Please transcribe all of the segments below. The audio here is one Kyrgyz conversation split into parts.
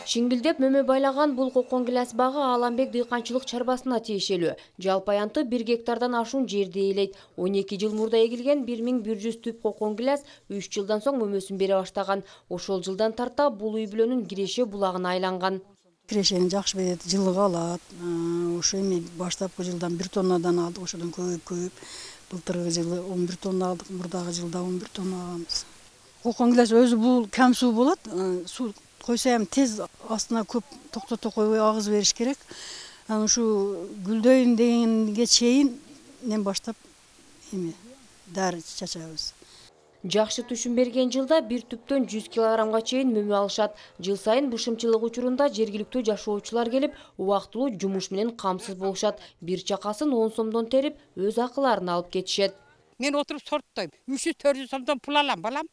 Шиңгилдеп мөмө байлаган бул кокон гилес багы Аламбек дыйканчылык чарбасына тиешелүү. Жалпы аянты 1 гектардан ашуун жерди ээлейт. 12 жыл мурда эгилген 1100 түп кокон гилес 3 жылдан соң мөмөсүн бере баштаган. Ошол жылдан тарта бул үй бүлөнүн киреше булагына айланган. Кирешени жакшы берет, жылыга алат. Ошо эми баштапкы жылдан 1 тоннадан алдык, ошодон көбөйүп, былтыркы жылы 11 тонна алдык, мурдагы жылда 11 тонна алганбыз. Кокон гилес өзү бул кам суу болот. Суу койсо эми тез астына көп токтото койбой агыз бериш керек. Анан ушу гүлдөйүн дегенге чейин мен баштап эми дары чачабыз. Жакшы түшүм берген жылда 1 түптөн 100 килограммга чейин мөмө алышат. Жыл сайын бышымчылык учурунда жергиликтүү жашоочулар келип, убактылуу жумуш менен камсыз болушат. Бир чакасын 10 сомдон терип, өз акыларын алып кетишет. Мен отуруп сорттойм. 300-400 сомдон пул алам, балам.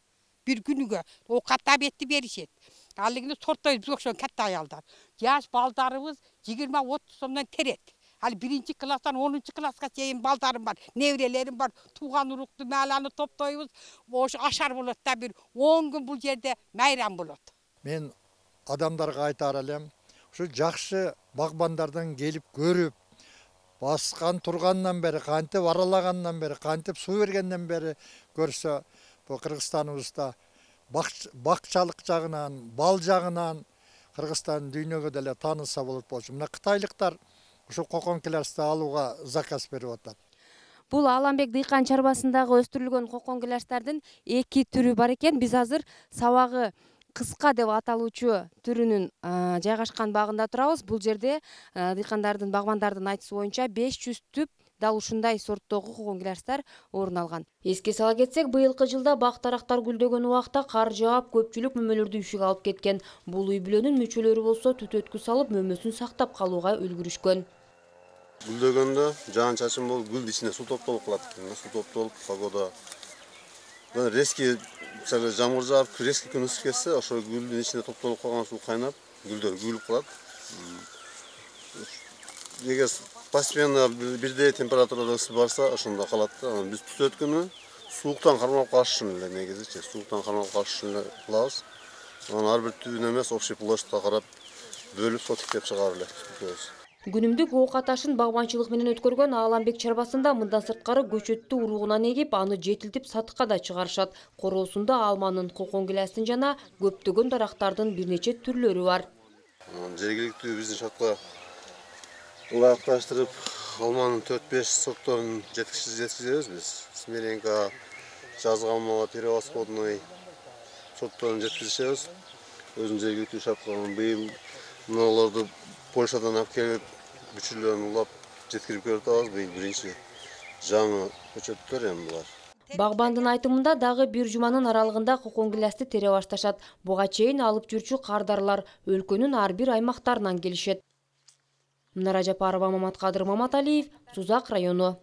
Bir günüge o katta betti berişet. Alligini sortayız biz okşan katta ayalдар. Yaş baldarımız 20-30 somdan teret. Hali 1. klasdan 10. klaska çeyin baldarım var. Nevrelerim var. Tuğan uruktu melanı toptoyuz. Oş aşar bulut da bir 10 gün bu yerde meyran bulut. Men adamlarga aytar elem. Şu жақшы багбандардан келип көрүп, баскан тургандан бери, кантип аралагандан бери, кантип суу бергенден бери көрсө, bu Kırgızstanımızda bakçalık jagынан, bal jagынан Kırgızstan dünyaga деле tanınsa болот болчу. Мына Кытайлыктар ушу кокон гилести алууга заказ берип атат. Бул Аламбек дыйкан чарбасындагы өстүрүлгөн кокон гилестердин 2 түрү бар экен. Биз азыр сабагы кыска деп аталуучу түрүнүн жайгашкан багында турабыз. Бул жерде дыйкандардын, багбандардын айтысы боюнча 500 түп дал ушундай сорттогу кокон гилестер орун алган. Эске сала кетсек, быйылкы жылда бак тарактар гүлдөгөн убакта кар жаап, көпчүлүк мөмөлөрдү үшүгө алып кеткен. Бул үй бүлөнүн мүчөлөрү болсо түтөткү салып, мөмөсүн сактап калууга үлгүрүшкөн. Гүлдөгөндө жаан чачым болуп, гүлдүн ичине суу топтолуп калат экен. Суу топтолуп, погода резкий жамгыр жаап, резкий күн ысып кетсе, ошо гүлдүн ичине топтолуп калган суу кайнап, гүлдөр күйүлүп калат. Эгер постепенно бирдей температурада ысып барса, ошондо калат да. Биз түтөткүнү сууктан кармап калыш үчүн эле негизичи, сууктан кармап калыш үчүн эле кылабыз. Анан ар бир түбүн эмес, общий площадька карап бөлүп сотиктеп чыгарып эле түтөбүз. Күнүмдүк оок аташын багбанчылык менен өткөргөн Аламбек чарбасында мындан сырткары көчөттү уругунан эгип, аны жетилтип сатыкка да чыгарышат. Короосунда алманын, кокон гилестин жана көптөгөн дарактардын бир нече түрлөрү бар. Жергиликтүү биздин шартка ылайыкташтырып, алманын 4-5 сортторун жеткизебиз биз. Смиренко, жазгы алма, перевосходный сортторун жеткизебиз. Өзүнүн жергиликтүү шартка быйыл мыналарды Польшадан алып келип, бүчүлөрүн улап жеткирип берип атабыз. Быйыл биринчи жаңы көчөттөр эми булар. Багбандын айтымында дагы бир жуманын аралыгында кокон гилести тере башташат. Буга чейин алып жүрчү кардарлар өлкөнүн ар бир аймактарынан келишет. Мнара Жапарова, Маматкадыр Маматалиев, Сузак району.